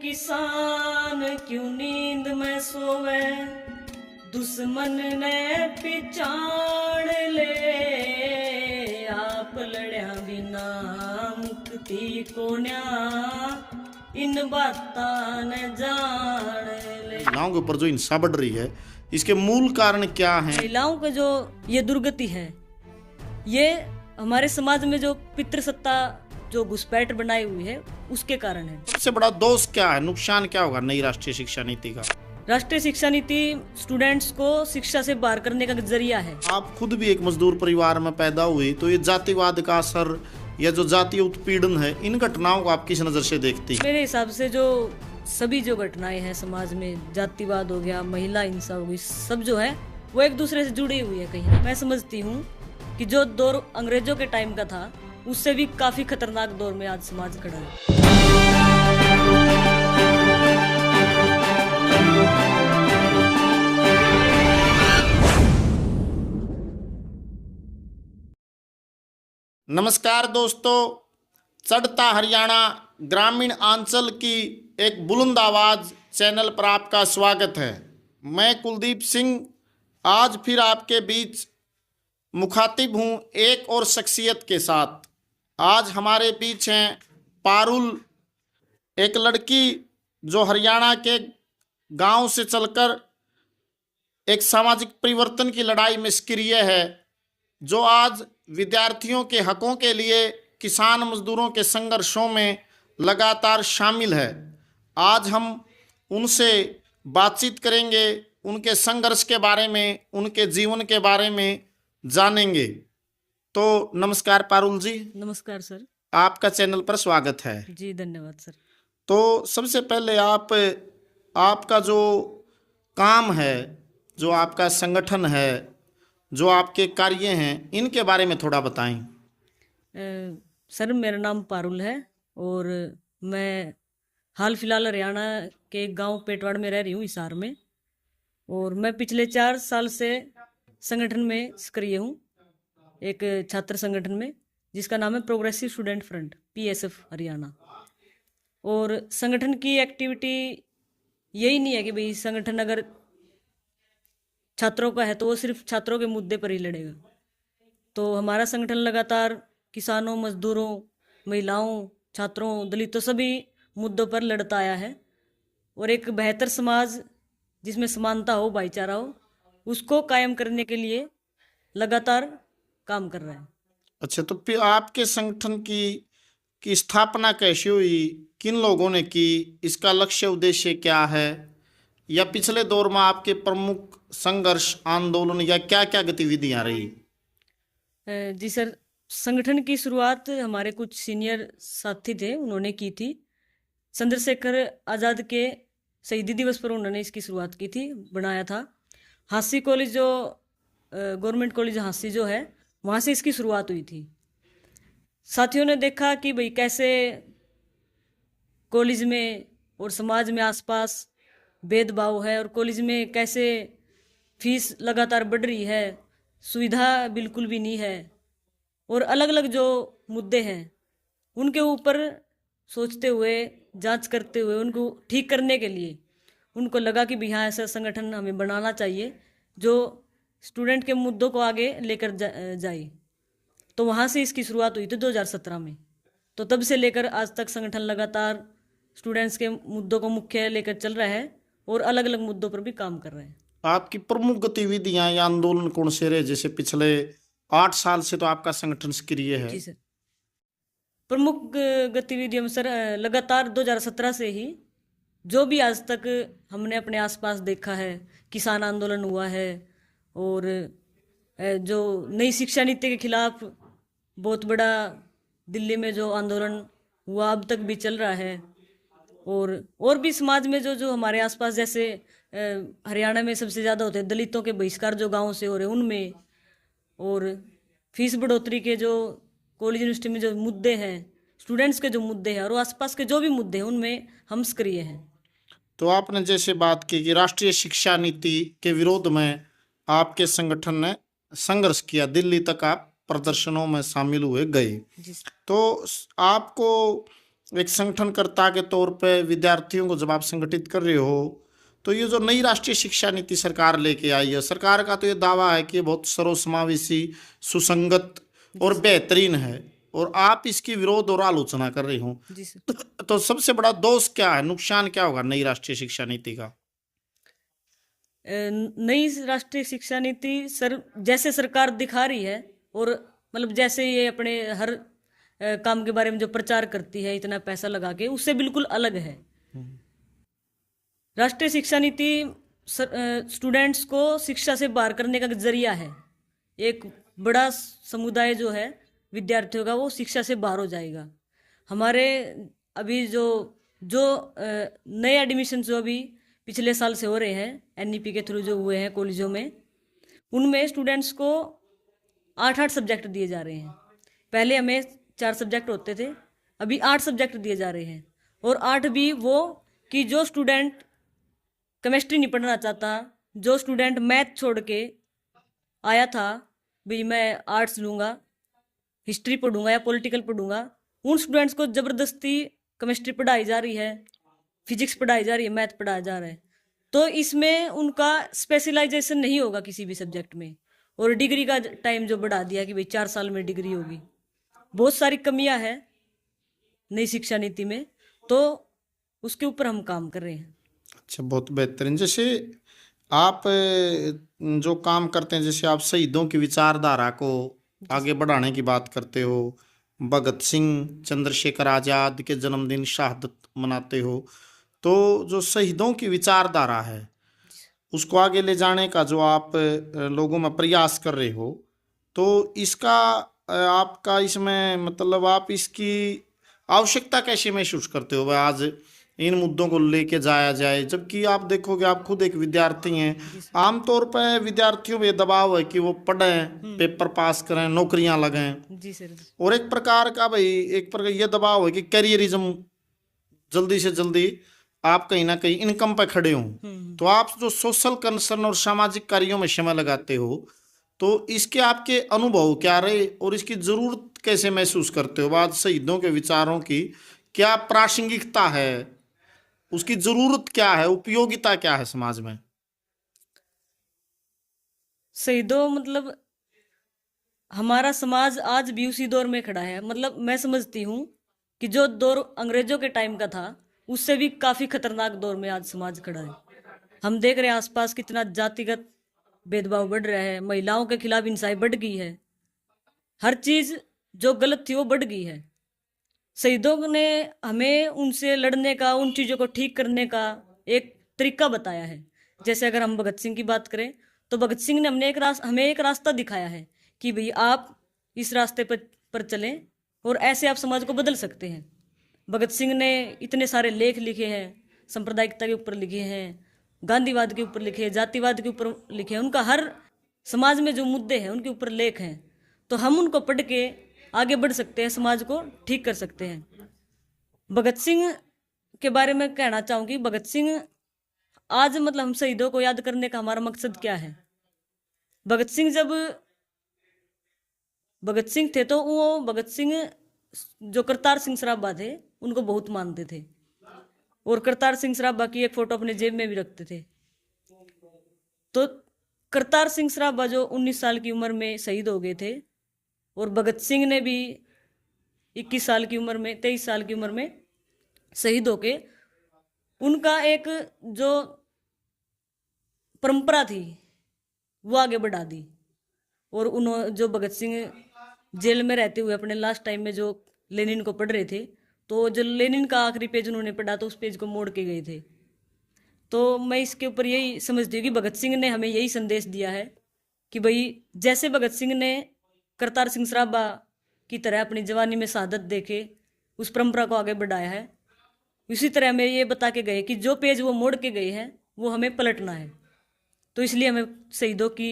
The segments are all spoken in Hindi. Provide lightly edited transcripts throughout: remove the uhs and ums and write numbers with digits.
किसान क्यों नींद में सोवे, दुश्मन ने पिछाड़ ले, आप लड़या बिना मुक्ति को न्या, इन बातां ने जान ले। महिलाओं के ऊपर जो हिंसा बढ़ रही है, इसके मूल कारण क्या हैं? महिलाओं का जो ये दुर्गति है, ये हमारे समाज में जो पितृसत्ता जो घुसपैठ बनाई हुई है उसके कारण है। सबसे बड़ा दोष क्या है, नुकसान क्या होगा नई राष्ट्रीय शिक्षा नीति का? राष्ट्रीय शिक्षा नीति स्टूडेंट्स को शिक्षा से बाहर करने का जरिया है। आप खुद भी एक मजदूर परिवार में पैदा हुए, तो ये जातिवाद का असर या जो जातीय उत्पीड़न है, इन घटनाओं को आप किस नजर से देखती हैं? मेरे हिसाब से जो सभी जो घटनाएं हैं समाज में, जातिवाद हो गया, महिला हिंसा हो गई, सब जो है वो एक दूसरे से जुड़ी हुई है। कहीं मैं समझती हूँ कि जो दौर अंग्रेजों के टाइम का था, उससे भी काफी खतरनाक दौर में आज समाज खड़ा है। नमस्कार दोस्तों, चढ़ता हरियाणा ग्रामीण आंचल की एक बुलंद आवाज चैनल पर आपका स्वागत है। मैं कुलदीप सिंह आज फिर आपके बीच मुखातिब हूँ एक और शख्सियत के साथ। आज हमारे बीच हैं पारुल, एक लड़की जो हरियाणा के गांव से चलकर एक सामाजिक परिवर्तन की लड़ाई में सक्रिय है, जो आज विद्यार्थियों के हकों के लिए किसान मजदूरों के संघर्षों में लगातार शामिल है। आज हम उनसे बातचीत करेंगे, उनके संघर्ष के बारे में, उनके जीवन के बारे में जानेंगे। तो नमस्कार पारुल जी। नमस्कार सर। आपका चैनल पर स्वागत है जी, धन्यवाद सर। तो सबसे पहले आपका जो काम है, जो आपका संगठन है, जो आपके कार्य हैं, इनके बारे में थोड़ा बताएं। सर मेरा नाम पारुल है और मैं हाल फिलहाल हरियाणा के गांव पेटवाड़ में रह रही हूँ, हिसार में। और मैं पिछले 4 साल से संगठन में सक्रिय हूँ, एक छात्र संगठन में जिसका नाम है progressive student front PSF Haryana. और संगठन की एक्टिविटी यही नहीं है कि भाई संगठन अगर छात्रों का है तो वो सिर्फ छात्रों के मुद्दे पर ही लड़ेगा। तो हमारा संगठन लगातार किसानों, मजदूरों, महिलाओं, छात्रों, दलितों सभी मुद्दों पर लड़ता आया है। और एक बेहतर समाज जिसमें समानता हो, भाईचारा हो, उसको कायम करने के लिए लगातार काम कर रहा है। अच्छा, तो फिर आपके संगठन की स्थापना कैसे हुई, किन लोगों ने की, इसका लक्ष्य उद्देश्य क्या है, या पिछले दौर में आपके प्रमुख संघर्ष, आंदोलन या क्या क्या गतिविधियां रही? जी सर, संगठन की शुरुआत हमारे कुछ सीनियर साथी थे, उन्होंने की थी। चंद्रशेखर आज़ाद के शहीदी दिवस पर उन्होंने इसकी शुरुआत की थी, बनाया था। हांसी कॉलेज जो गवर्नमेंट कॉलेज हांसी जो है, वहाँ से इसकी शुरुआत हुई थी। साथियों ने देखा कि भाई कैसे कॉलेज में और समाज में आसपास भेदभाव है और कॉलेज में कैसे फीस लगातार बढ़ रही है, सुविधा बिल्कुल भी नहीं है, और अलग अलग जो मुद्दे हैं उनके ऊपर सोचते हुए, जांच करते हुए, उनको ठीक करने के लिए उनको लगा कि भी हाँ ऐसा संगठन हमें बनाना चाहिए जो स्टूडेंट के मुद्दों को आगे लेकर जाए। तो वहाँ से इसकी शुरुआत हुई थी 2017 में। तो तब से लेकर आज तक संगठन लगातार स्टूडेंट्स के मुद्दों को मुख्य लेकर चल रहा है और अलग अलग मुद्दों पर भी काम कर रहे हैं। आपकी प्रमुख गतिविधियां या आंदोलन कौन से रहे? जैसे पिछले 8 साल से तो आपका संगठन सक्रिय है। जी सर, प्रमुख गतिविधियों में सर लगातार 2017 से ही जो भी आज तक हमने अपने आसपास देखा है, किसान आंदोलन हुआ है, और जो नई शिक्षा नीति के खिलाफ बहुत बड़ा दिल्ली में जो आंदोलन हुआ अब तक भी चल रहा है, और भी समाज में जो हमारे आसपास, जैसे हरियाणा में सबसे ज़्यादा होते हैं दलितों के बहिष्कार जो गाँव से हो रहे हैं उनमें, और फीस बढ़ोतरी के जो कॉलेज यूनिवर्सिटी में जो मुद्दे हैं, स्टूडेंट्स के जो मुद्दे हैं और आसपास के जो भी मुद्दे हैं, उनमें हम सक्रिय हैं। तो आपने जैसे बात की कि राष्ट्रीय शिक्षा नीति के विरोध में आपके संगठन ने संघर्ष किया, दिल्ली तक आप प्रदर्शनों में शामिल हुए गए। तो आपको एक संगठनकर्ता के तौर पे विद्यार्थियों को जब आप संगठित कर रहे हो, तो ये जो नई राष्ट्रीय शिक्षा नीति सरकार लेके आई है, सरकार का तो ये दावा है कि ये बहुत सर्वसमावेशी, सुसंगत और बेहतरीन है, और आप इसकी विरोध और आलोचना कर रही हो। जी सर। तो सबसे बड़ा दोष क्या है, नुकसान क्या होगा नई राष्ट्रीय शिक्षा नीति का? नई राष्ट्रीय शिक्षा नीति सर जैसे सरकार दिखा रही है, और मतलब जैसे ये अपने हर काम के बारे में जो प्रचार करती है इतना पैसा लगा के, उससे बिल्कुल अलग है। राष्ट्रीय शिक्षा नीति स्टूडेंट्स को शिक्षा से बाहर करने का जरिया है। एक बड़ा समुदाय जो है विद्यार्थियों का, वो शिक्षा से बाहर हो जाएगा। हमारे अभी जो जो नए एडमिशन जो अभी पिछले साल से हो रहे हैं, एनईपी के थ्रू जो हुए हैं कॉलेजों में, उनमें स्टूडेंट्स को 8-8 सब्जेक्ट दिए जा रहे हैं। पहले हमें 4 सब्जेक्ट होते थे, अभी 8 सब्जेक्ट दिए जा रहे हैं। और 8 भी वो कि जो स्टूडेंट केमिस्ट्री नहीं पढ़ना चाहता, जो स्टूडेंट मैथ छोड़ के आया था भाई मैं आर्ट्स लूँगा, हिस्ट्री पढ़ूंगा या पॉलिटिकल पढ़ूंगा, उन स्टूडेंट्स को ज़बरदस्ती केमिस्ट्री पढ़ाई जा रही है, फिजिक्स पढ़ाई जा रही है, मैथ पढ़ाया जा रहा है। तो इसमें उनका स्पेशलाइजेशन नहीं होगा किसी भी सब्जेक्ट में। और डिग्री का टाइम जो बढ़ा दिया कि भाई 4 साल में डिग्री होगी। बहुत सारी कमियां हैं नई शिक्षा नीति में, तो उसके ऊपर हम काम कर रहे हैं। अच्छा, बहुत बेहतरीन। जैसे आप जो काम करते हैं, जैसे आप शहीदों की विचारधारा को आगे बढ़ाने की बात करते हो, भगत सिंह, चंद्रशेखर आज़ाद के जन्मदिन शहादत मनाते हो, तो जो शहीदों की विचारधारा है उसको आगे ले जाने का जो आप लोगों में प्रयास कर रहे हो, तो इसका आपका इसमें मतलब आप इसकी आवश्यकता कैसे महसूस करते हो? वह आज इन मुद्दों को लेके जाया जाए, जबकि आप देखोगे, आप खुद एक विद्यार्थी हैं, आमतौर पर विद्यार्थियों में दबाव है कि वो पढ़ें, पेपर पास करें, नौकरियां लगें। जी सर। और एक प्रकार का एक प्रकार ये दबाव है कि कैरियरिज्म, जल्दी से जल्दी आप कहीं ना कहीं इनकम पर खड़े हों। तो आप जो सोशल कंसर्न और सामाजिक कार्यों में समय लगाते हो, तो इसके आपके अनुभव क्या रहे और इसकी जरूरत कैसे महसूस करते हो? बाद शहीदों के विचारों की क्या प्रासंगिकता है, उसकी जरूरत क्या है, उपयोगिता क्या है समाज में? शहीदों मतलब हमारा समाज आज भी उसी दौर में खड़ा है। मतलब मैं समझती हूँ कि जो दौर अंग्रेजों के टाइम का था, उससे भी काफी खतरनाक दौर में आज समाज खड़ा है। हम देख रहे हैं आसपास कितना जातिगत भेदभाव बढ़ रहा है, महिलाओं के खिलाफ हिंसाएं बढ़ गई है, हर चीज जो गलत थी वो बढ़ गई है। शहीदों ने हमें उनसे लड़ने का, उन चीज़ों को ठीक करने का एक तरीका बताया है। जैसे अगर हम भगत सिंह की बात करें, तो भगत सिंह ने हमें एक रास्ता दिखाया है कि भाई आप इस रास्ते पर चलें और ऐसे आप समाज को बदल सकते हैं। भगत सिंह ने इतने सारे लेख लिखे हैं, सांप्रदायिकता के ऊपर लिखे हैं, गांधीवाद के ऊपर लिखे हैं, जातिवाद के ऊपर लिखे हैं। उनका हर समाज में जो मुद्दे हैं उनके ऊपर लेख हैं। तो हम उनको पढ़ के आगे बढ़ सकते हैं, समाज को ठीक कर सकते हैं। भगत सिंह के बारे में कहना चाहूँगी, भगत सिंह आज मतलब हम शहीदों को याद करने का हमारा मकसद क्या है? भगत सिंह जब भगत सिंह थे तो वो भगत सिंह जो करतार सिंह सराभा थे उनको बहुत मानते थे, और करतार सिंह सराभा की एक फोटो अपने जेब में भी रखते थे। तो करतार सिंह सराभा जो 19 साल की उम्र में शहीद हो गए थे, और भगत सिंह ने भी 21 साल की उम्र में, 23 साल की उम्र में शहीद होके उनका एक जो परंपरा थी वो आगे बढ़ा दी। और उन्होंने जो भगत सिंह जेल में रहते हुए अपने लास्ट टाइम में जो लेनिन को पढ़ रहे थे, तो जो लेनिन का आखिरी पेज उन्होंने पढ़ा तो उस पेज को मोड़ के गए थे। तो मैं इसके ऊपर यही समझती हूँ कि भगत सिंह ने हमें यही संदेश दिया है कि भाई जैसे भगत सिंह ने करतार सिंह सराभा की तरह अपनी जवानी में शहादत देके उस परंपरा को आगे बढ़ाया है, इसी तरह हमें ये बता के गए कि जो पेज वो मोड़ के गए हैं वो हमें पलटना है। तो इसलिए हमें शहीदों की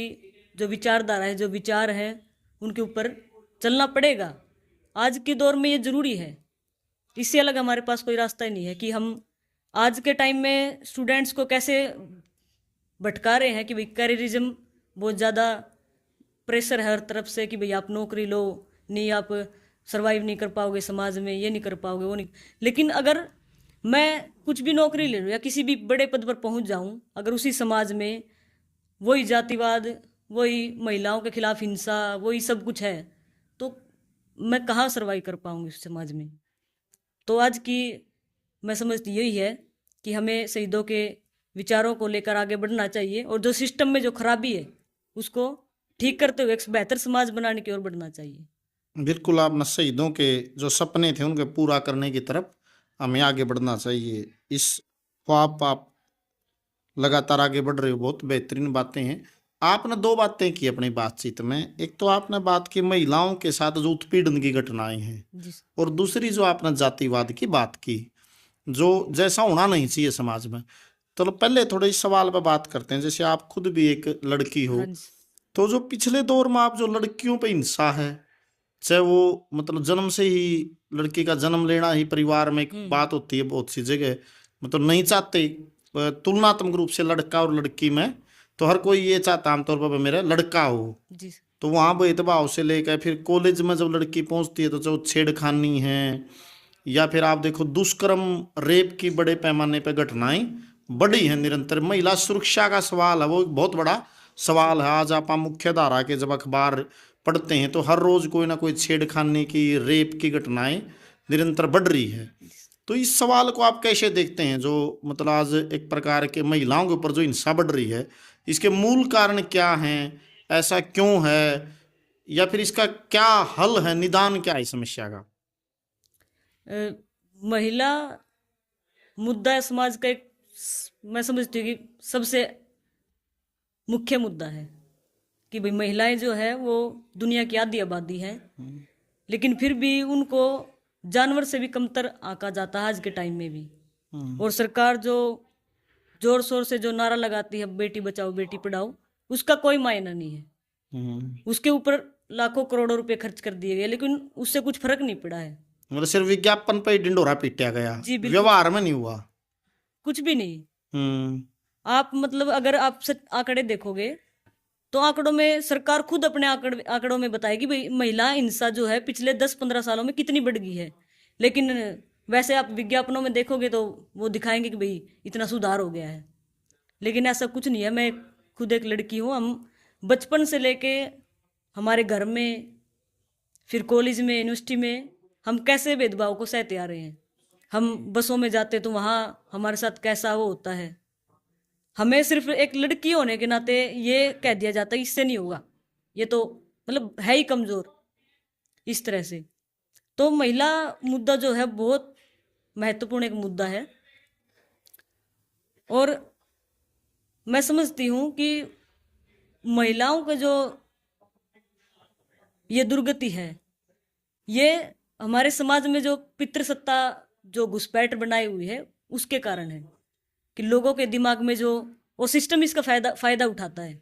जो विचारधारा है, जो विचार है, उनके ऊपर चलना पड़ेगा। आज के दौर में ये ज़रूरी है, इससे अलग हमारे पास कोई रास्ता ही नहीं है कि हम आज के टाइम में स्टूडेंट्स को कैसे भटका रहे हैं कि भाई कैरियरिज्म बहुत ज़्यादा प्रेशर है हर तरफ से कि भाई आप नौकरी लो, नहीं आप सरवाइव नहीं कर पाओगे समाज में, ये नहीं कर पाओगे, वो नहीं। लेकिन अगर मैं कुछ भी नौकरी ले लूँ या किसी भी बड़े पद पर पहुंच जाऊं, अगर उसी समाज में वही जातिवाद, वही महिलाओं के खिलाफ हिंसा, वही सब कुछ है, तो मैं कहाँ सरवाइव कर पाऊंगी उस समाज में। तो आज की मैं समझती यही है कि हमें शहीदों के विचारों को लेकर आगे बढ़ना चाहिए और जो सिस्टम में जो खराबी है उसको ठीक करते हुए एक बेहतर समाज बनाने की ओर बढ़ना चाहिए। बिल्कुल, आपने शहीदों के जो सपने थे उनके पूरा करने की तरफ हमें आगे बढ़ना चाहिए। इस ख्वाब आप लगातार आगे बढ़ रहे हो, बहुत बेहतरीन बातें हैं। आपने दो बातें की अपनी बातचीत में। एक तो आपने बात की महिलाओं के साथ जो उत्पीड़न की घटनाएं हैं, जी और दूसरी जो आपने जातिवाद की बात की, जो जैसा होना नहीं चाहिए समाज में। तो पहले थोड़े इस सवाल पर बात करते हैं। जैसे आप खुद भी एक लड़की हो, हाँ जी। तो जो पिछले दौर में आप जो लड़कियों पे हिंसा है, चाहे वो मतलब जन्म से ही लड़की का जन्म लेना ही परिवार में एक बात होती है बहुत सी जगह, मतलब नहीं चाहते तुलनात्मक रूप से लड़का और लड़की में, तो हर कोई ये चाहता आमतौर पर मेरा लड़का हो। जी तो वहाँ भेदभाव से लेकर फिर कॉलेज में जब लड़की पहुँचती है तो जो छेड़खानी है, या फिर आप देखो दुष्कर्म, रेप की बड़े पैमाने पर घटनाएं बढ़ी हैं निरंतर। महिला सुरक्षा का सवाल है, वो एक बहुत बड़ा सवाल है। आज आप मुख्य धारा के जब अखबार पढ़ते हैं तो हर रोज कोई ना कोई छेड़खानी की, रेप की घटनाएं निरंतर बढ़ रही है। तो इस सवाल को आप कैसे देखते हैं, जो मतलब आज एक प्रकार के महिलाओं के ऊपर जो हिंसा बढ़ रही है, इसके मूल कारण क्या हैं, ऐसा क्यों है, या फिर इसका क्या हल है, निदान क्या है इस समस्या का? महिला मुद्दा है समाज का एक, मैं समझती हूँ कि सबसे मुख्य मुद्दा है कि भाई महिलाएं जो है वो दुनिया की आधी आबादी है, लेकिन फिर भी उनको जानवर से भी कमतर आंका जाता है आज के टाइम में भी। और सरकार जो जोर शोर से जो नारा लगाती है बेटी बचाओ बेटी पढ़ाओ, उसका कोई मायना नहीं है। उसके ऊपर लाखों करोड़ों रुपए खर्च कर दिए गए, लेकिन उससे कुछ फर्क नहीं पड़ा है। मतलब सिर्फ विज्ञापन पे ही ढिंढोरा पीटा गया, जी बिल्कुल, व्यवहार में नहीं हुआ कुछ भी नहीं। हम्म आप मतलब अगर आप आंकड़े देखोगे तो आंकड़ों में सरकार खुद अपने आंकड़ों में बताएगी भाई महिला हिंसा जो है पिछले 10-15 सालों में कितनी बढ़ गई है। लेकिन वैसे आप विज्ञापनों में देखोगे तो वो दिखाएंगे कि भाई इतना सुधार हो गया है, लेकिन ऐसा कुछ नहीं है। मैं खुद एक लड़की हूँ, हम बचपन से लेके हमारे घर में, फिर कॉलेज में, यूनिवर्सिटी में हम कैसे भेदभाव को सहते आ रहे हैं। हम बसों में जाते तो वहाँ हमारे साथ कैसा वो होता है। हमें सिर्फ एक लड़की होने के नाते ये कह दिया जाता है इससे नहीं होगा, ये तो मतलब है ही कमजोर, इस तरह से। तो महिला मुद्दा जो है बहुत महत्वपूर्ण एक मुद्दा है। और मैं समझती हूँ कि महिलाओं का जो ये दुर्गति है, ये हमारे समाज में जो पितृसत्ता जो घुसपैठ बनाई हुई है उसके कारण है कि लोगों के दिमाग में जो वो सिस्टम इसका फायदा उठाता है।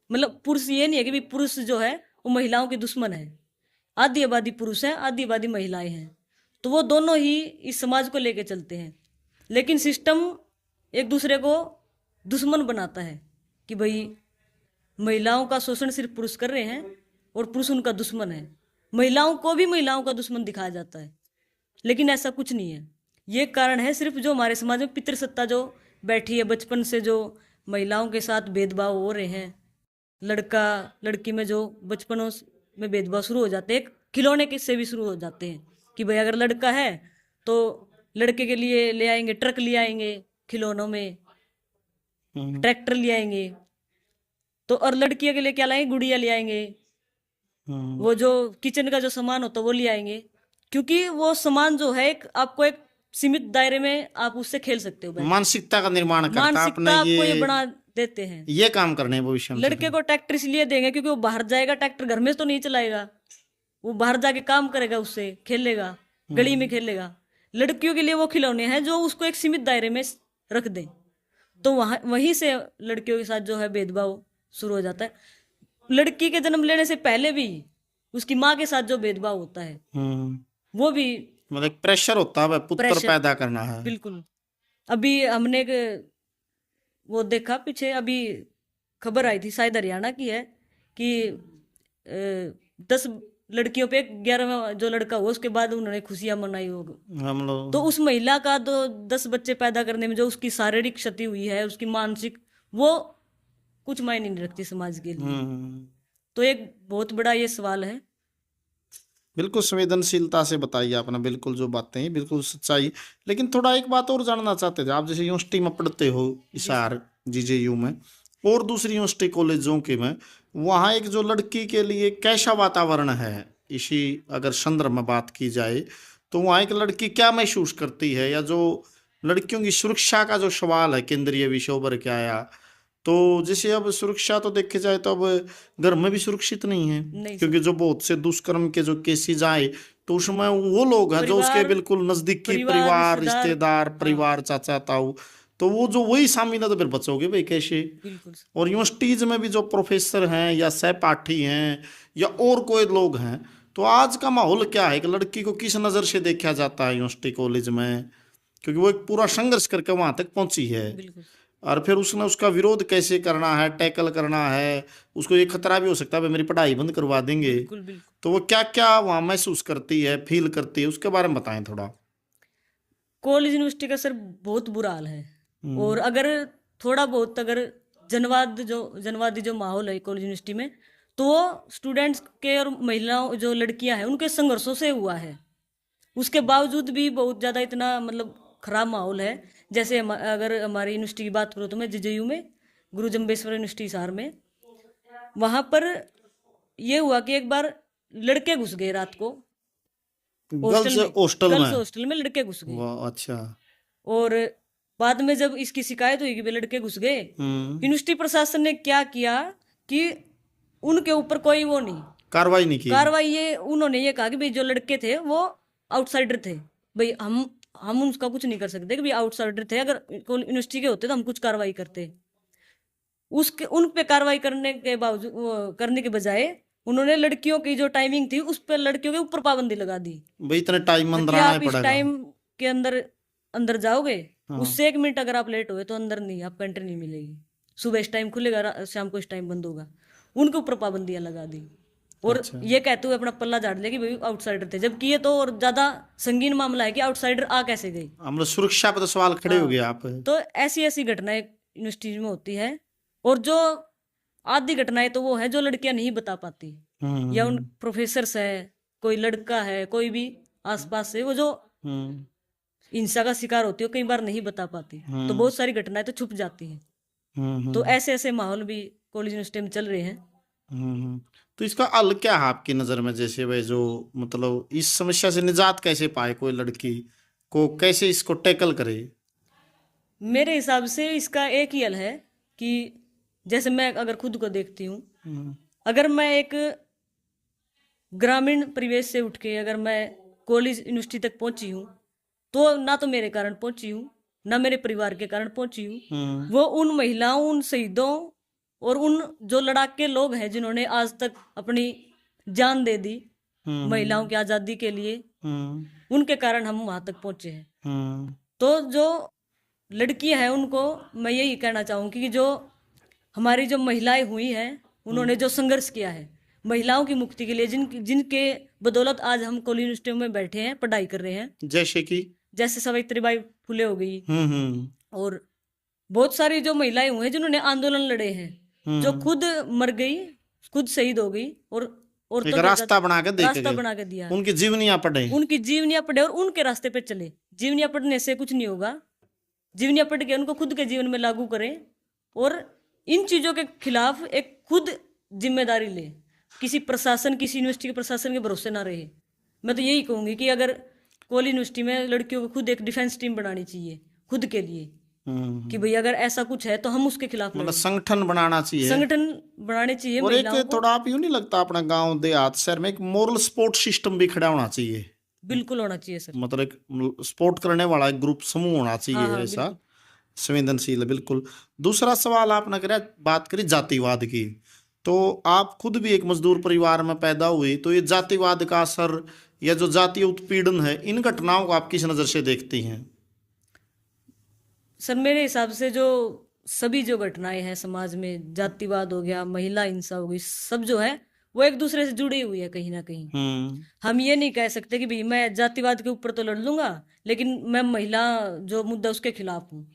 मतलब पुरुष ये नहीं है कि भी पुरुष जो है वो महिलाओं के दुश्मन है। आधी आबादी पुरुष है, आधी आबादी महिलाएं हैं, तो वो दोनों ही इस समाज को लेके चलते हैं। लेकिन सिस्टम एक दूसरे को दुश्मन बनाता है कि भाई महिलाओं का शोषण सिर्फ पुरुष कर रहे हैं और पुरुष उनका दुश्मन है। महिलाओं को भी महिलाओं का दुश्मन दिखाया जाता है, लेकिन ऐसा कुछ नहीं है। ये कारण है सिर्फ जो हमारे समाज में पितृसत्ता जो बैठी है, बचपन से जो महिलाओं के साथ भेदभाव हो रहे हैं, लड़का लड़की में जो बचपनों में भेदभाव शुरू हो जाते हैं, खिलौने से भी शुरू हो जाते हैं कि भाई अगर लड़का है तो लड़के के लिए ले आएंगे ट्रक, ले आएंगे खिलौनों में ट्रैक्टर ले आएंगे, तो और लड़कियों के लिए क्या लाएंगे, गुड़िया ले आएंगे, वो जो किचन का जो सामान होता है वो ले आएंगे, क्योंकि वो सामान जो है आपको एक सीमित दायरे में आप उससे खेल सकते हो। मानसिकता का निर्माण करता है, मानसिकता आपको ये बना देते हैं, ये काम करने भविष्य में। लड़के को ट्रैक्टर इसलिए देंगे क्योंकि वो बाहर जाएगा, ट्रैक्टर घर में तो नहीं चलाएगा, वो बाहर जाके काम करेगा, उससे खेलेगा, गली में खेलेगा। लड़कियों के लिए वो खिलौने हैं जो उसको एक सीमित दायरे में रख दें, तो वहीं से लड़कियों के साथ जो है भेदभाव शुरू हो जाता है। लड़की के जन्म लेने से पहले भी उसकी माँ के साथ जो भेदभाव होता है वो भी मतलब प्रेशर होता है, पुत्र पैदा करना है। बिल्कुल। अभी हमने वो देखा पीछे, अभी खबर आई थी, शायद हरियाणा की है, कि 10 लड़कियों पे 11वां जो लड़का हुआ उसके बाद उन्होंने खुशियां मनाई होगी। हम लोग तो उस महिला का तो 10 बच्चे पैदा करने में जो उसकी शारीरिक क्षति हुई है, उसकी मानसिक, वो कुछ मायने नहीं रखती समाज के लिए। तो एक बहुत बड़ा ये सवाल है। बिल्कुल संवेदनशीलता से बताइए आपने, बिल्कुल जो बातें हैं बिल्कुल सच्चाई। लेकिन थोड़ा एक बात और जानना चाहते थे, आप जैसे यूनिवर्सिटी में पढ़ते हो हिसार जीजेयू में और दूसरी यूनिवर्सिटी कॉलेजों के में, वहाँ एक जो लड़की के लिए कैसा वातावरण है, इसी अगर संदर्भ में बात की जाए तो वहाँ एक लड़की क्या महसूस करती है, या जो लड़कियों की सुरक्षा का जो सवाल है केंद्रीय विषय उभर के आया, तो जैसे अब सुरक्षा तो देखे जाए तो अब घर में भी सुरक्षित नहीं है, नहीं क्योंकि जो बहुत से दुष्कर्म के जो केसेज आए तो उसमें वो लोग हैं जो उसके परिवार, बिल्कुल नजदीकी परिवार, परिवार, रिश्तेदार, रिश्तेदार, परिवार, चाचा ताऊ, तो वो जो वही शामिल है, तो फिर बचोगे भाई कैसे। बिल्कुल और यूनिवर्सिटीज में भी जो प्रोफेसर हैं या सहपाठी हैं या और कोई लोग हैं, तो आज का माहौल क्या है कि लड़की को किस नज़र से देखा जाता है यूनिवर्सिटी कॉलेज में, क्योंकि वो एक पूरा संघर्ष करके वहां तक पहुंची है, बिल्कुल और फिर उसने उसका विरोध कैसे करना है, टैकल करना है, उसको ये खतरा भी हो सकता है भाई मेरी पढ़ाई बंद करवा देंगे, बिल्कुल बिल्कुल। तो वो क्या क्या वहाँ महसूस करती है, फील करती है, उसके बारे में बताएं थोड़ा। कॉलेज यूनिवर्सिटी का सर बहुत बुरा हाल है। और अगर थोड़ा बहुत अगर जनवादी जो माहौल है कॉलेज यूनिवर्सिटी में, तो वो स्टूडेंट्स के और महिलाओं जो लड़कियां हैं उनके संघर्षों से हुआ है। उसके बावजूद भी बहुत ज़्यादा इतना मतलब खराब माहौल है। जैसे अगर हमारी यूनिवर्सिटी की बात करूँ तो मैं जेजेयू में, गुरु जम्बेश्वर यूनिवर्सिटी हिसार में, वहाँ पर ये हुआ कि एक बार लड़के घुस गए रात को गर्ल्स हॉस्टल में। हॉस्टल में लड़के घुस गए। वाह, अच्छा। और बाद में जब इसकी शिकायत हुई कि वे लड़के घुस गए, यूनिवर्सिटी प्रशासन ने क्या किया कि उनके ऊपर कोई वो नहीं कार्रवाई नहीं की। कार्रवाई, ये उन्होंने ये कहा कि भाई जो लड़के थे वो आउटसाइडर थे, भाई हम उनका कुछ नहीं कर सकते कि भाई आउटसाइडर थे, अगर यूनिवर्सिटी के होते तो हम कुछ कार्रवाई करते। उसके उन पे कार्रवाई करने के बावजूद करने के बजाय उन्होंने लड़कियों की जो टाइमिंग थी उस पर लड़कियों के ऊपर पाबंदी लगा दी भाई इतने टाइम अंदर कि आना आप ही इस पड़ेगा। टाइम के अंदर अंदर जाओगे, हाँ। उससे 1 मिनट अगर आप लेट हुए तो अंदर नहीं, आपको एंट्री नहीं मिलेगी। सुबह इस टाइम खुलेगा, शाम को इस टाइम बंद होगा। उनके ऊपर पाबंदियां लगा दी और अच्छा। ये कहते हुए अपना पल्ला झाड़ लिया कि भाई आउटसाइडर थे, जबकि ये तो और ज्यादा संगीन मामला है कि आउटसाइडर आ कैसे गए। हम लोग सुरक्षा पर तो सवाल खड़े हो गए आप। तो ऐसी ऐसी घटनाएं यूनिवर्सिटी में होती है। और जो आधी घटनाएं तो वो है जो लड़कियां नहीं बता पाती, या उन प्रोफेसर्स है, कोई लड़का है, कोई भी आसपास से वो जो हिंसा का शिकार होती है, कई बार नहीं बता पाती, तो बहुत सारी घटनाएं तो छुप जाती हैं। तो ऐसे ऐसे माहौल भी कॉलेज यूनिवर्सिटी में चल रहे हैं। तो इसका हल क्या है आपकी नज़र में, जैसे भाई जो मतलब इस समस्या से निजात कैसे पाए, कोई लड़की को कैसे इसको टैकल करे? मेरे हिसाब से इसका एक ही हल है कि जैसे मैं अगर खुद को देखती हूँ, अगर मैं एक ग्रामीण परिवेश से उठ के अगर मैं कॉलेज यूनिवर्सिटी तक पहुंची हूँ, तो ना तो मेरे कारण पहुंची हूँ, ना मेरे परिवार के कारण पहुंची हूँ, वो उन महिलाओं, उन शहीदों और उन जो लड़ाके लोग हैं जिन्होंने आज तक अपनी जान दे दी महिलाओं की आज़ादी के लिए, उनके कारण हम वहां तक पहुंचे हैं। तो जो लड़कियां हैं उनको मैं यही कहना चाहूँगी कि जो हमारी जो महिलाएं हुई हैं, उन्होंने जो संघर्ष किया है महिलाओं की मुक्ति के लिए, जिनके बदौलत आज हम कॉलेज यूनिवर्सिटी में बैठे हैं, पढ़ाई कर रहे हैं, जैसे सावित्रीबाई फुले हो गई, और बहुत सारी जो महिलाएं हुई हैं जिन्होंने आंदोलन लड़े हैं, जो खुद मर गई, खुद शहीद हो गई, और एक रास्ता बना के दिया, उनकी जीवनियां पढ़े और उनके रास्ते पे चले। जीवनियां पढ़ने से कुछ नहीं होगा, जीवनियां पढ़ के उनको खुद के जीवन में लागू करें और इन चीजों के खिलाफ एक खुद जिम्मेदारी ले, किसी प्रशासन, किसी यूनिवर्सिटी के प्रशासन के भरोसे ना रहे। मैं तो यही कहूंगी कि अगर कॉलेज यूनिवर्सिटी में लड़कियों को खुद एक डिफेंस टीम बनानी चाहिए खुद के लिए, कि भाई अगर ऐसा कुछ है तो हम उसके खिलाफ मतलब संगठन बनाना चाहिए, और एक थोड़ा आप यूं नहीं लगता अपना गांव देहात शहर में एक मोरल सपोर्ट सिस्टम भी खड़ा होना चाहिए? बिल्कुल होना चाहिए सर, मतलब एक सपोर्ट करने वाला एक ग्रुप, समूह होना चाहिए। हाँ, ऐसा संवेदनशील है बिल्कुल। दूसरा सवाल आपने करा, बात करी जातिवाद की, तो आप खुद भी एक मजदूर परिवार में पैदा हुई, तो ये जातिवाद का असर या जो जातीय उत्पीड़न है, इन घटनाओं को आप किस नजर से देखती हैं? सर मेरे हिसाब से जो सभी जो घटनाएं हैं समाज में, जातिवाद हो गया, महिला हिंसा हो गई, सब जो है वो एक दूसरे से जुड़ी हुई है कहीं ना कहीं। हम ये नहीं कह सकते कि भाई मैं जातिवाद के ऊपर तो लड़ लूंगा लेकिन मैं महिला जो मुद्दा उसके खिलाफ हूँ,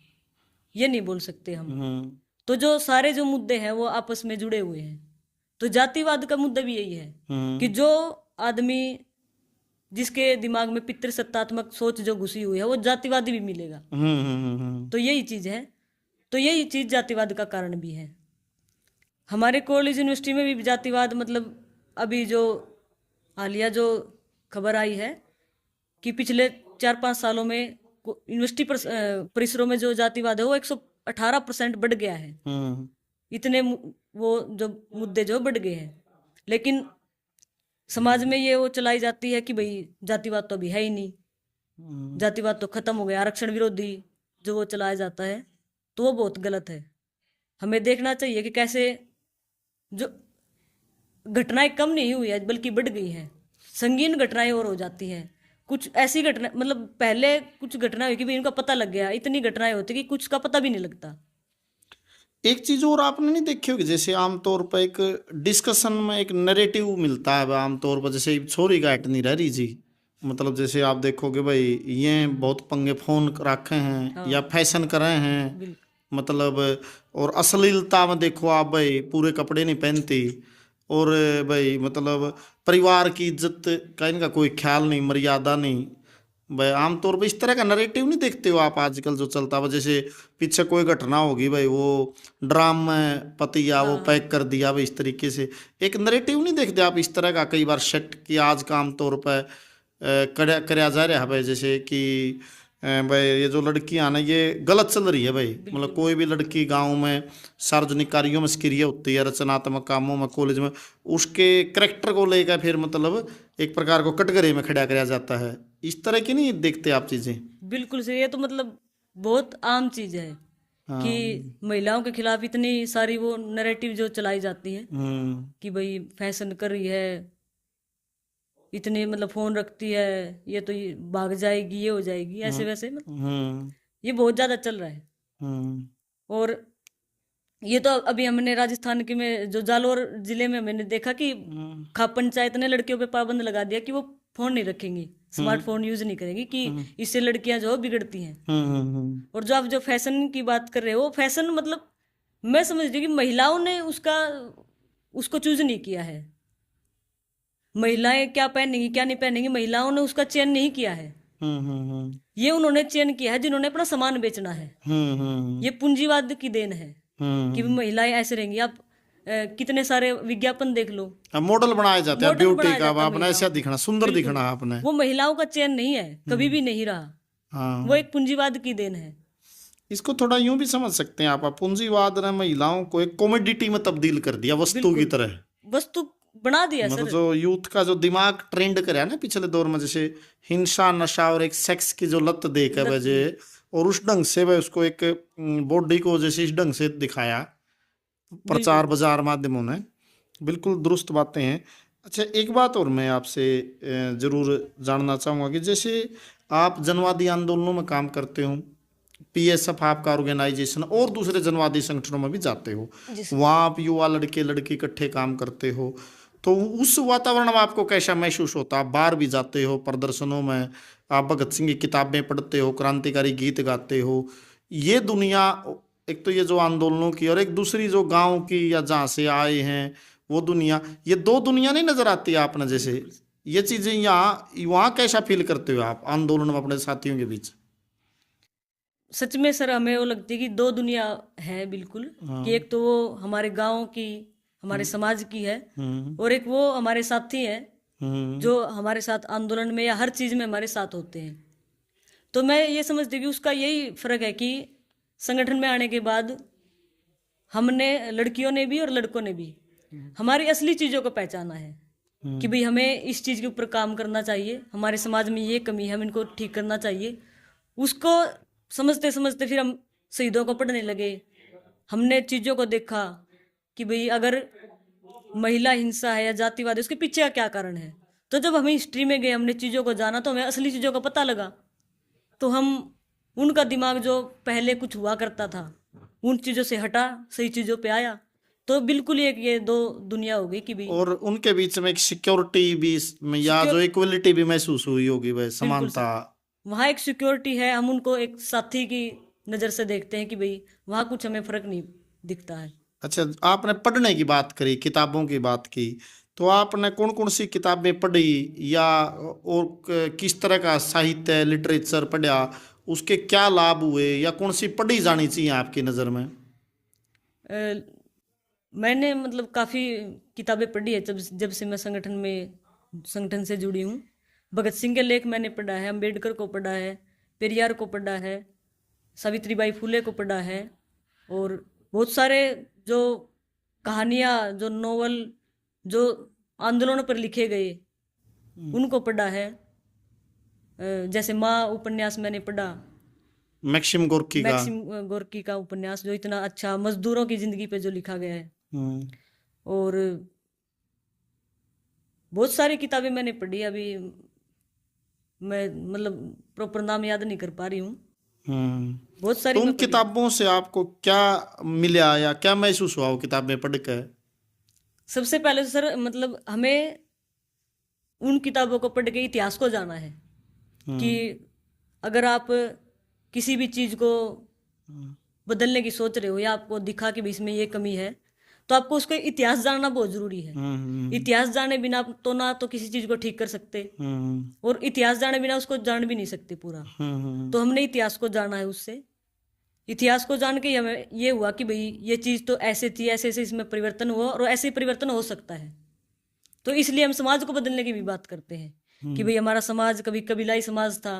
ये नहीं बोल सकते हम। तो जो सारे जो मुद्दे हैं वो आपस में जुड़े हुए हैं। तो जातिवाद का मुद्दा भी यही है कि जो आदमी जिसके दिमाग में पितृसत्तात्मक सोच जो घुसी हुई है वो जातिवादी भी मिलेगा। तो यही चीज है। तो यही चीज जातिवाद का कारण भी है। हमारे कॉलेज यूनिवर्सिटी में भी जातिवाद मतलब अभी जो हालिया जो खबर आई है कि पिछले 4-5 सालों में यूनिवर्सिटी परिसरों में जो जातिवाद है वो 118% बढ़ गया है। इतने वो जो मुद्दे जो बढ़ गए हैं। लेकिन समाज में ये वो चलाई जाती है कि भाई जातिवाद तो अभी है ही नहीं, जातिवाद तो खत्म हो गया, आरक्षण विरोधी जो वो चलाया जाता है, तो वो बहुत गलत है। हमें देखना चाहिए कि कैसे जो घटनाएं कम नहीं हुई है बल्कि बढ़ गई हैं, संगीन घटनाएं और हो जाती हैं। कुछ ऐसी घटना मतलब पहले कुछ घटना हुई कि भाई इनका पता लग गया, इतनी घटनाएं होती कि कुछ का पता भी नहीं लगता। एक चीज और आपने नहीं देखी होगी, जैसे आमतौर पर एक डिस्कशन में एक नैरेटिव मिलता है आमतौर पर, जैसे छोरी गाइट नहीं रह रही जी, मतलब जैसे आप देखोगे भाई ये बहुत पंगे फोन रखे हैं या फैशन कर रहे हैं, मतलब और अश्लीलता में देखो आप भाई पूरे कपड़े नहीं पहनती, और भाई मतलब परिवार की इज्जत का इनका कोई ख्याल नहीं, मर्यादा नहीं। भाई आमतौर पर इस तरह का नैरेटिव नहीं देखते हो आप आजकल जो चलता है, जैसे पीछे कोई घटना होगी भाई वो ड्राम में पति या वो पैक कर दिया भाई, इस तरीके से एक नैरेटिव नहीं देखते आप इस तरह का कई बार सेट कि आज का आमतौर पर करया जा रहा है भाई, जैसे कि भाई ये जो लड़कियां ना ये गलत चल रही है भाई, मतलब कोई भी लड़की गांव में सार्वजनिक कार्यों में सक्रिय होती है, रचनात्मक कामों में, कॉलेज में, उसके करैक्टर को लेकर फिर मतलब एक प्रकार को कटघरे में खड़ा कराया जाता है। इस तरह की नहीं देखते आप चीजें? बिल्कुल सही। ये तो मतलब बहुत आम चीज है कि महिलाओं के खिलाफ इतनी सारी वो नैरेटिव जो चलाई जाती है कि भाई फैशन कर रही है, इतने मतलब फोन रखती है, ये तो ये भाग जाएगी, ये हो जाएगी, ऐसे वैसे मतलब ये बहुत ज्यादा चल रहा है। और ये तो अभी हमने राजस्थान के में जो जालोर जिले में मैंने देखा कि खाप पंचायत ने लड़कियों पे पाबंद लगा दिया कि वो फोन नहीं रखेंगी, स्मार्टफोन यूज नहीं करेंगी कि इससे लड़कियां जो बिगड़ती हैं। और जो आप जो फैशन की बात कर रहे हो, फैशन मतलब मैं समझती हूँ कि महिलाओं ने उसको चूज नहीं किया है। महिलाएं क्या पहनेंगी क्या नहीं पहनेंगी महिलाओं ने उसका चयन नहीं किया है। ये उन्होंने चयन किया है जिन्होंने अपना सामान बेचना है। ये पूंजीवाद की देन है कि महिलाएं ऐसे रहेंगी। आप कितने सारे विज्ञापन देख लो, मॉडल बनाए जाते हैं ब्यूटी का, आपने ऐसा दिखना, सुंदर दिखना आपने, वो महिलाओं का चयन नहीं है, कभी भी नहीं रहा। वो एक पूंजीवाद की देन है। इसको थोड़ा यूं भी समझ सकते हैं आप, पूंजीवाद ने महिलाओं को एक कॉमोडिटी में तब्दील कर दिया, वस्तु की तरह वस्तु बना दिया। मतलब जो यूथ का जो दिमाग ट्रेंड करे ना पिछले दौर में, जैसे हिंसा, नशा और एक सेक्स की जो लत देकर वजह, और उस ढंग से वह उसको एक बॉडी को जैसे इस ढंग से दिखाया प्रचार बाजार माध्यमों ने। बिल्कुल दुरुस्त बातें हैं। अच्छा, एक बात और मैं आपसे जरूर जानना चाहूँगा कि जैसे आप जनवादी आंदोलनों में काम करते हो, पीएसएफ आपका ऑर्गेनाइजेशन, और दूसरे जनवादी संगठनों में भी जाते हो, वहाँ आप युवा लड़के लड़की इकट्ठे काम करते हो, तो उस वातावरण में आपको कैसा महसूस होता है? आप बाहर भी जाते हो, प्रदर्शनों में आप भगत सिंह की किताबें पढ़ते हो, क्रांतिकारी गीत गाते हो, ये दुनिया एक तो ये जो आंदोलनों की, और एक दूसरी जो गांव की या जहाँ से आए हैं वो दुनिया, ये दो दुनिया नहीं नजर आती है आपने? जैसे ये चीजें यहाँ वहाँ कैसा फील करते हो आप आंदोलन में अपने साथियों के बीच? सच में सर हमें वो लगती है कि दो दुनिया है बिल्कुल। कि एक तो वो हमारे गांव की, हमारे समाज की है, और एक वो हमारे साथी हैं जो हमारे साथ आंदोलन में या हर चीज में हमारे साथ होते हैं। तो मैं ये समझती हूँ कि उसका यही फर्क है कि संगठन में आने के बाद हमने, लड़कियों ने भी और लड़कों ने भी, हमारी असली चीजों को पहचाना है कि भाई हमें इस चीज के ऊपर काम करना चाहिए, हमारे समाज में ये कमी है, हम इनको ठीक करना चाहिए। उसको समझते समझते फिर हम शहीदों को पढ़ने लगे। हमने चीजों को देखा कि भाई अगर महिला हिंसा है या जातिवाद है, उसके पीछे का क्या कारण है। तो जब हम हिस्ट्री में गए, हमने चीजों को जाना, तो हमें असली चीजों का पता लगा। तो हम उनका दिमाग जो पहले कुछ हुआ करता था उन चीजों से हटा, सही चीजों पे आया, तो बिल्कुल ही एक ये दो दुनिया हो गई कि भाई और उनके बीच में एक सिक्योरिटी भी या जो इक्वलिटी भी महसूस हुई होगी, वह समानता। वहाँ एक सिक्योरिटी है, हम उनको एक साथी की नज़र से देखते हैं कि भाई वहाँ कुछ हमें फर्क नहीं दिखता है। अच्छा, आपने पढ़ने की बात करी, किताबों की बात की, तो आपने कौन कौन सी किताबें पढ़ी, या और किस तरह का साहित्य लिटरेचर पढ़ा, उसके क्या लाभ हुए, या कौन सी पढ़ी जानी चाहिए आपकी नज़र में? अ, मैंने मतलब काफ़ी किताबें पढ़ी है जब जब से मैं संगठन से जुड़ी हूँ। भगत सिंह के लेख मैंने पढ़ा है, अंबेडकर को पढ़ा है, पेरियार को पढ़ा है, सावित्रीबाई फुले को पढ़ा है, और बहुत सारे जो कहानियाँ, जो नोवेल, जो आंदोलनों पर लिखे गए उनको पढ़ा है। जैसे माँ उपन्यास मैंने पढ़ा, मैक्सिम गोर्की का। मैक्सिम गोर्की का उपन्यास, जो इतना अच्छा मजदूरों की जिंदगी पे जो लिखा गया है। हम्म, और बहुत सारी किताबें मैंने पढ़ी, अभी मैं मतलब प्रॉपर नाम याद नहीं कर पा रही हूँ। बहुत तो सारी उन मैं पढ़ी। किताबों से आपको क्या मिला या क्या महसूस हुआ वो किताबें पढ़ कर? सबसे पहले तो सर मतलब हमें उन किताबों को पढ़ के इतिहास को जाना है कि अगर आप किसी भी चीज़ को बदलने की सोच रहे हो, या आपको दिखा कि भी इसमें ये कमी है, तो आपको उसका इतिहास जानना बहुत जरूरी है। इतिहास जाने बिना तो ना तो किसी चीज़ को ठीक कर सकते, और इतिहास जाने बिना उसको जान भी नहीं सकते पूरा। तो हमने इतिहास को जाना है। उससे इतिहास को जान के ही हमें ये हुआ कि भाई ये चीज़ तो ऐसे थी, ऐसे ऐसे इसमें परिवर्तन हुआ, और ऐसे ही परिवर्तन हो सकता है। तो इसलिए हम समाज को बदलने की भी बात करते हैं कि भाई हमारा समाज कभी कबीलाई समाज था,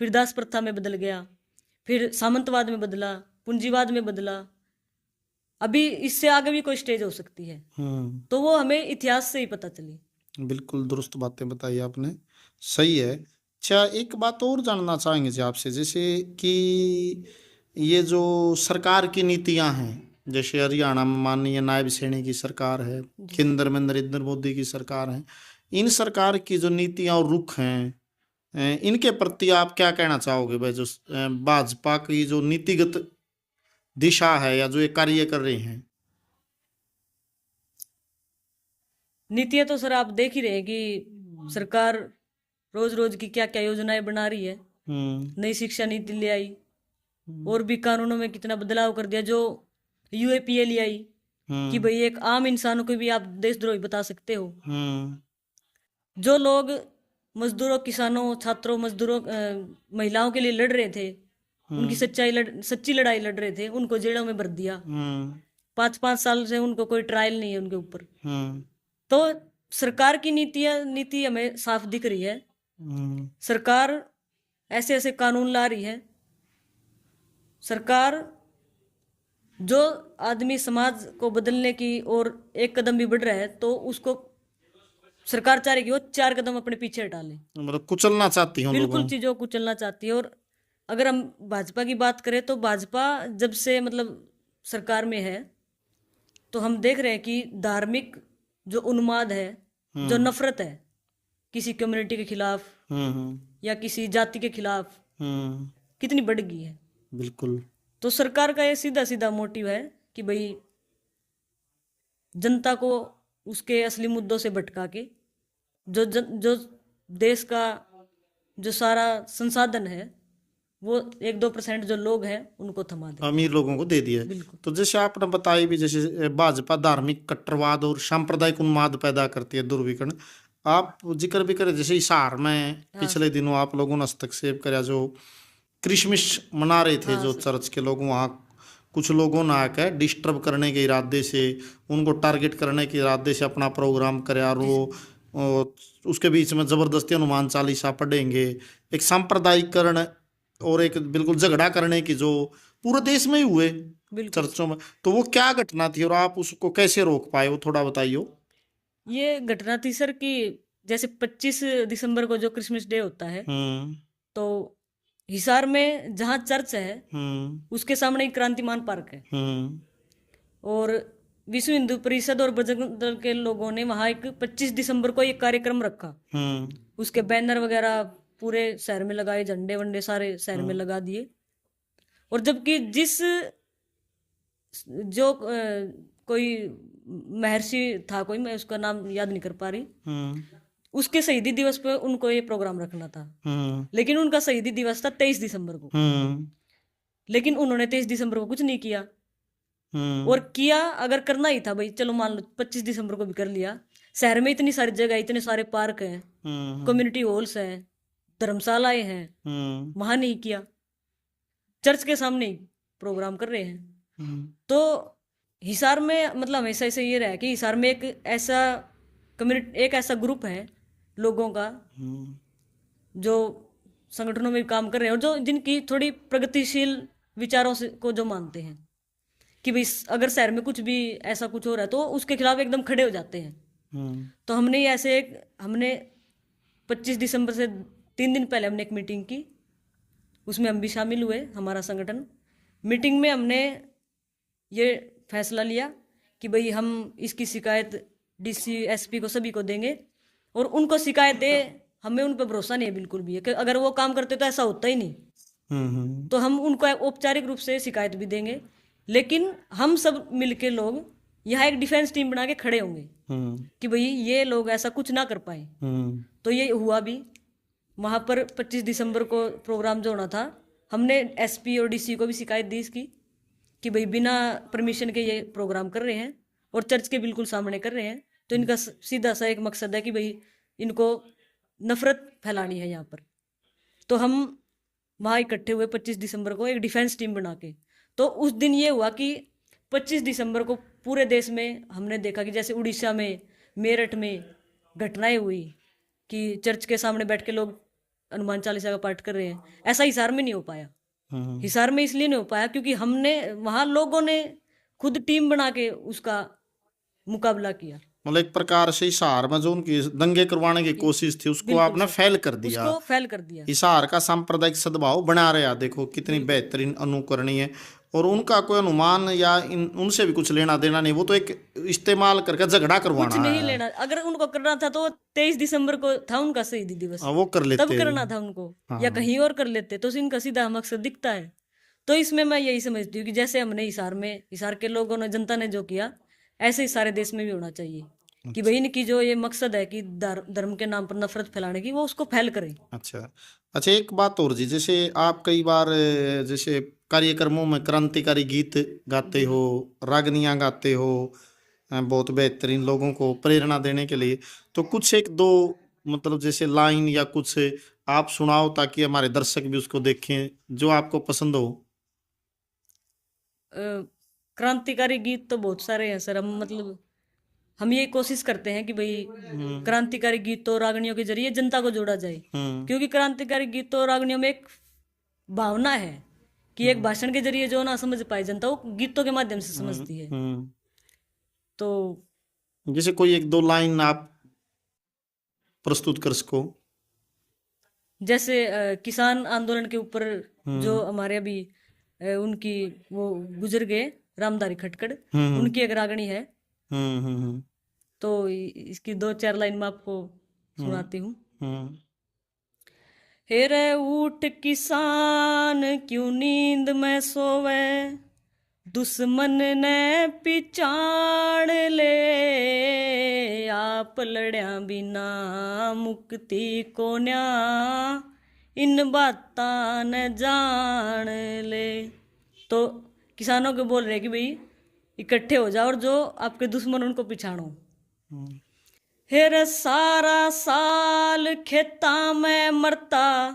फिर दास प्रथा में बदल गया, फिर सामंतवाद में बदला, पूंजीवाद में बदला, अभी इससे आगे भी कोई स्टेज हो सकती है। तो वो हमें इतिहास से ही पता चली। बिल्कुल दुरुस्त बातें बताई आपने, सही है। अच्छा, एक बात और जानना चाहेंगे जी आपसे, जैसे कि ये जो सरकार की नीतियां हैं, जैसे हरियाणा में माननीय नायब सैनी की सरकार है, केंद्र में नरेंद्र मोदी की सरकार है, इन सरकार की जो नीतियां और रुख हैं, इनके प्रति आप क्या कहना चाहोगे भाई? जो भाजपा की जो नीतिगत दिशा है, या जो ये कार्य कर रहे हैं। नीतियां तो सर आप देख ही रहे हैं कि सरकार रोज रोज की क्या क्या योजनाएं बना रही है। नई शिक्षा नीति ले आई, और भी कानूनों में कितना बदलाव कर दिया। जो यूएपीए ले आई कि भाई एक आम इंसान को भी आप देशद्रोही बता सकते हो। जो लोग मजदूरों, किसानों, छात्रों, मजदूरों, महिलाओं के लिए लड़ रहे थे, उनकी सच्ची लड़ाई लड़ रहे थे, उनको जेलों में भर दिया। 5-5 साल से उनको कोई ट्रायल नहीं है उनके ऊपर। तो सरकार की नीति हमें साफ दिख रही है। सरकार ऐसे ऐसे कानून ला रही है। सरकार जो आदमी समाज को बदलने की और एक कदम भी बढ़ रहा है, तो उसको सरकार चाह रही कि वो 4 कदम अपने पीछे हटा ले, मतलब कुचलना चाहती हूँ बिल्कुल लोगों। चीजों को कुचलना चाहती है। और अगर हम भाजपा की बात करें, तो भाजपा जब से मतलब सरकार में है, तो हम देख रहे हैं कि धार्मिक जो उन्माद है, जो नफरत है किसी कम्युनिटी के खिलाफ या किसी जाति के खिलाफ, कितनी बढ़ गई है। बिल्कुल। तो सरकार का ये सीधा सीधा मोटिव है कि भाई जनता को उसके असली मुद्दों से भटका के जो देश का जो सारा संसाधन है, वो 1-2% जो लोग हैं उनको थमा दे, अमीर लोगों को दे दिया। बिल्कुल। तो जैसे आपने बताई भी, जैसे भाजपा धार्मिक कट्टरवाद और सांप्रदायिक उन्माद पैदा करती है, दुर्विकरण। आप जिक्र भी करें, जैसे हिसार में पिछले दिनों आप लोगों ने हस्तक्षेप कराया, जो क्रिसमस मना रहे थे जो चर्च के लोग, वहाँ कुछ लोगों ने आकर डिस्टर्ब करने के इरादे से, उनको टारगेट करने के इरादे से अपना प्रोग्राम करे, और वो उसके बीच में जबरदस्ती हनुमान चालीसा पढ़ेंगे, एक सांप्रदायिकरण और एक बिल्कुल झगड़ा करने की जो पूरे देश में ही हुए चर्चों में। तो वो क्या घटना थी और आप उसको कैसे रोक पाए, वो थोड़ा बताइए। ये घटना थी सर कि जैसे 25 दिसंबर को जो क्रिसमस डे होता है, तो हिसार में जहाँ चर्च है उसके सामने एक क्रांतिमान पार्क है, और विश्व हिंदू परिषद और बजरंग दल के लोगों ने वहां एक 25 दिसंबर को एक कार्यक्रम रखा। उसके बैनर वगैरह पूरे शहर में लगाए, झंडे वंडे सारे शहर में लगा दिए। और जबकि जिस जो कोई महर्षि था, कोई, मैं उसका नाम याद नहीं कर पा रही, उसके शहीदी दिवस पे उनको ये प्रोग्राम रखना था। लेकिन उनका शहीदी दिवस था 23 दिसंबर को। लेकिन उन्होंने 23 दिसंबर को कुछ नहीं किया। और किया अगर करना ही था भाई, चलो मान लो 25 दिसंबर को भी कर लिया। शहर में इतनी सारी जगह, इतने सारे पार्क हैं, कम्युनिटी हॉल्स हैं, धर्मशालाएं हैं, वहां नहीं किया, चर्च के सामने ही प्रोग्राम कर रहे हैं। तो हिसार में मतलब हमेशा ऐसे ये रहा कि हिसार में एक ऐसा कम्युनिटी, एक ऐसा ग्रुप है लोगों का जो संगठनों में काम कर रहे हैं, और जो जिनकी थोड़ी प्रगतिशील विचारों से को जो मानते हैं कि भाई अगर शहर में कुछ भी ऐसा कुछ हो रहा है तो उसके खिलाफ एकदम खड़े हो जाते हैं। तो हमने ऐसे हमने 25 दिसंबर से 3 दिन पहले हमने एक मीटिंग की, उसमें हम भी शामिल हुए, हमारा संगठन। मीटिंग में हमने ये फैसला लिया कि भाई हम इसकी शिकायत डीसी एसपी को सभी को देंगे, और उनको शिकायत दे, हमें उन पर भरोसा नहीं है बिल्कुल भी है कि अगर वो काम करते तो ऐसा होता ही नहीं। तो हम उनको औपचारिक रूप से शिकायत भी देंगे, लेकिन हम सब मिलके लोग यहाँ एक डिफेंस टीम बना के खड़े होंगे कि भाई ये लोग ऐसा कुछ ना कर पाए। तो ये हुआ भी। वहाँ पर 25 दिसंबर को प्रोग्राम जो होना था, हमने एसपी और डीसी को भी शिकायत दी इसकी कि भाई बिना परमिशन के ये प्रोग्राम कर रहे हैं और चर्च के बिल्कुल सामने कर रहे हैं। तो इनका सीधा सा एक मकसद है कि भाई इनको नफरत फैलानी है यहाँ पर। तो हम वहाँ इकट्ठे हुए 25 दिसंबर को एक डिफेंस टीम बना के। तो उस दिन ये हुआ कि 25 दिसंबर को पूरे देश में हमने देखा कि जैसे उड़ीसा में, मेरठ में घटनाएं हुई कि चर्च के सामने बैठ के लोग हनुमान चालीसा का पाठ कर रहे हैं, ऐसा हिसार में नहीं हो पाया। हिसार में इसलिए नहीं हो पाया क्योंकि हमने वहाँ लोगों ने खुद टीम बना के उसका मुकाबला किया। मतलब एक प्रकार से हिसार में जो उनकी दंगे करवाने की कोशिश थी उसको आपने फेल कर दिया। उसको फेल कर दिया। हिसार का सांप्रदायिक सद्भाव बना रहा, देखो कितनी बेहतरीन अनुकरणीय है। और उनका कोई अनुमान या उनसे भी कुछ लेना देना नहीं, वो तो एक इस्तेमाल करके झगड़ा करवाना कुछ नहीं लेना। अगर उनको करना था तो 23 दिसंबर को था उनका शहीदी दिवस, वो कर लेते, तब करना था उनको। या कहीं और कर लेते तो इनका सीधा मकसद दिखता है। तो इसमें मैं यही समझती हूँ कि जैसे हमने हिसार के लोगों ने, जनता ने जो किया, ऐसे ही सारे देश में भी होना चाहिए कि भाई इनकी जो ये मकसद है कि धर्म के नाम पर नफरत फैलाने की, वो उसको फैल करें। अच्छा, एक बात और जी, जैसे आप कई बार जैसे कार्यक्रमों में क्रांतिकारी गीत गाते हो, रागनियां गाते हो, बहुत बेहतरीन लोगों को प्रेरणा देने के लिए, तो कुछ एक दो मतलब जैसे लाइन या कुछ आप सुनाओ ताकि हमारे दर्शक भी उसको देखें जो आपको पसंद हो। क्रांतिकारी गीत तो बहुत सारे हैं सर। हम ये कोशिश करते हैं कि भाई क्रांतिकारी गीतों और रागनियों के जरिए जनता को जोड़ा जाए, क्योंकि क्रांतिकारी गीतों और रागनियों में एक भावना है कि एक भाषण के जरिए जो ना समझ पाए जनता, वो गीतों के माध्यम से समझती है। तो जैसे कोई एक दो लाइन आप प्रस्तुत कर सको। जैसे किसान आंदोलन के ऊपर जो हमारे अभी उनकी वो गुजर गए रामधारी खटकड़, उनकी एक रागनी है। तो इसकी 2-4 लाइन मैं आपको सुनाती हूँ। हेरे उठ किसान क्यों नींद में सोवे, दुश्मन ने पिछाड़ ले, आप लड़या बिना मुक्ति को न्या, इन बातां न जान ले। तो किसानों को बोल रहे कि भाई इकट्ठे हो जाओ और जो आपके दुश्मन उनको पिछाड़ो। हेर सारा साल खेता में मरता,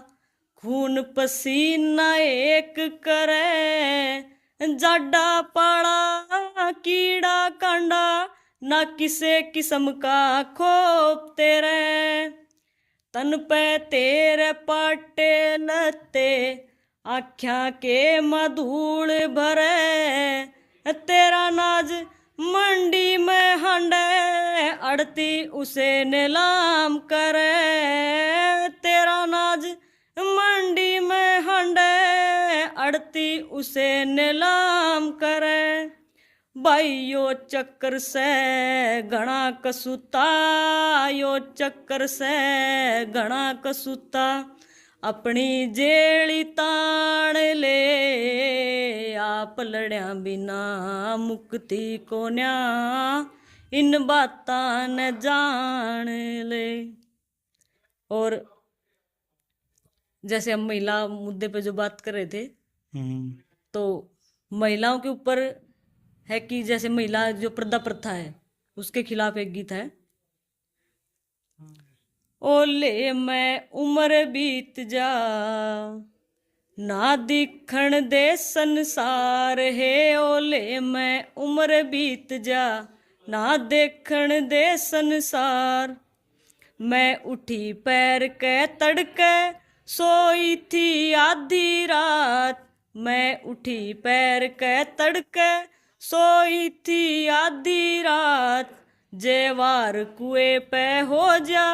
खून पसीना एक करे, जाडा पाड़ा कीड़ा कांडा, ना किसे किस्म का खोप तेरे, तन पे तेरे पाटे लते, आख्या के मधूल भरे, तेरा नाज मंडी में हंडे, अड़ती उसे नीलाम करे, तेरा नाज मंडी में हंडे, अड़ती उसे नीलाम करे। भाई यो चक्कर से घना कसूता, यो चक्कर से घना कसूता, अपनी जेड़ी ताड़ ले, पलड़िया बिना मुक्ति को न्या इन बातां न जान ले। और जैसे हम महिला मुद्दे पे जो बात कर रहे थे, तो महिलाओं के ऊपर है कि जैसे महिला जो पर्दा प्रथा है उसके खिलाफ एक गीत है। ओले मैं उम्र बीत जा ना दिखण दे संसार है, ओले मैं उम्र बीत जा ना देखण दे संसार। मैं उठी पैर के तड़के सोई थी आधी रात, मैं उठी पैर के तड़के सोई थी आधी रात। जेवार कुएं पे हो जा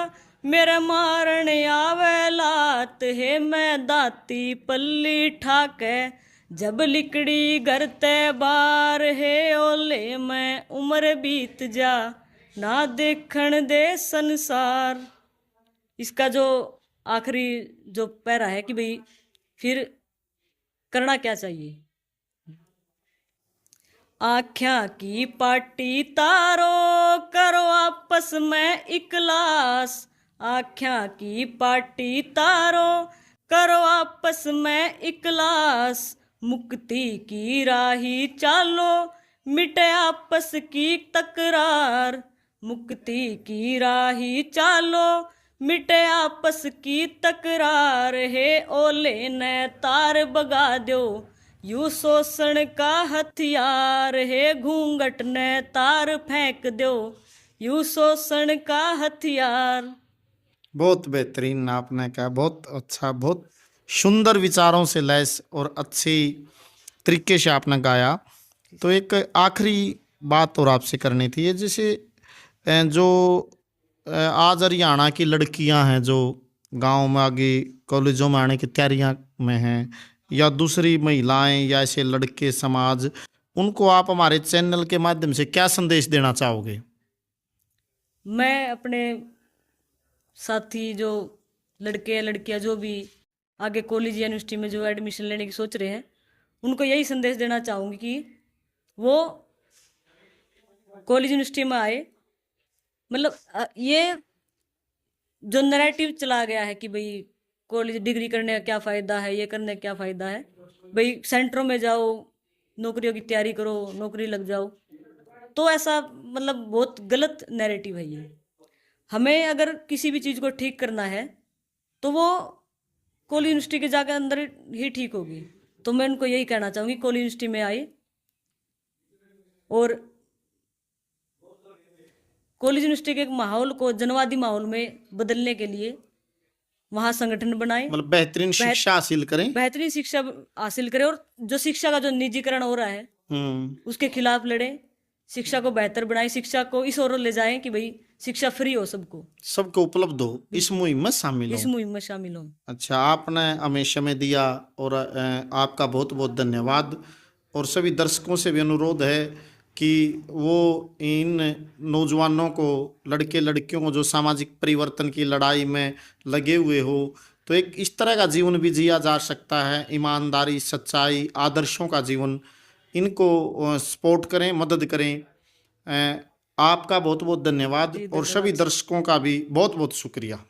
मेरे मारण आवे लात है, मैं दाती पल्ली ठाके जब लिकड़ी घर ते बार है। ओले मैं उम्र बीत जा ना देखण दे संसार। इसका जो आखिरी जो पैरा है कि भाई फिर करना क्या चाहिए। आख्या की पाटी तारो करो आपस में इकलास, आख्या की पाटी तारो करो आपस में इकलास। मुक्ति की राही चालो मिटे आपस की तकरार, मुक्ति की राही चालो मिटे आपस की तकरार है। ओले ने तार बगा दो यू शोषण का हथियार है, घूंघट ने तार फेंक दो यू शोषण का हथियार। बहुत बेहतरीन आपने कहा, बहुत अच्छा, बहुत सुंदर विचारों से लैस और अच्छी तरीके से आपने गाया। तो एक आखिरी बात और आपसे करनी थी, ये जैसे जो आज हरियाणा की लड़कियां हैं जो गांव में आगे कॉलेजों में आने की तैयारियां में हैं, या दूसरी महिलाएं या ऐसे लड़के समाज, उनको आप हमारे चैनल के माध्यम से क्या संदेश देना चाहोगे? मैं अपने साथी जो लड़के लड़कियां जो भी आगे कॉलेज या यूनिवर्सिटी में जो एडमिशन लेने की सोच रहे हैं, उनको यही संदेश देना चाहूँगी कि वो कॉलेज यूनिवर्सिटी में आए। मतलब ये जो नैरेटिव चला गया है कि भाई कॉलेज डिग्री करने का क्या फ़ायदा है, ये करने का क्या फ़ायदा है, भाई सेंटरों में जाओ नौकरियों की तैयारी करो नौकरी लग जाओ, तो ऐसा मतलब बहुत गलत नैरेटिव है ये। हमें अगर किसी भी चीज़ को ठीक करना है तो वो कॉलेज यूनिवर्सिटी के जाकर अंदर ही ठीक होगी। तो मैं उनको यही कहना चाहूँगी कॉलेज यूनिवर्सिटी में आए और कॉलेज यूनिवर्सिटी के माहौल को जनवादी माहौल में बदलने के लिए वहाँ संगठन बनाए, मतलब बेहतरीन शिक्षा हासिल करें, बेहतरीन शिक्षा हासिल करें और जो शिक्षा का जो निजीकरण हो रहा है उसके खिलाफ लड़े, शिक्षा को बेहतर बनाए, शिक्षा को इस ओर ले जाएं कि भाई शिक्षा फ्री हो, सबको उपलब्ध हो, इस मुहिम में शामिल हो। अच्छा, आपने हमें समय दिया और आपका बहुत बहुत धन्यवाद। और सभी दर्शकों से भी अनुरोध है कि वो इन नौजवानों को, लड़के लड़कियों को जो सामाजिक परिवर्तन की लड़ाई में लगे हुए हो, तो एक इस तरह का जीवन भी जिया जा सकता है, ईमानदारी, सच्चाई, आदर्शों का जीवन, इनको सपोर्ट करें, मदद करें। आपका बहुत बहुत धन्यवाद और सभी दर्शकों का भी बहुत बहुत शुक्रिया।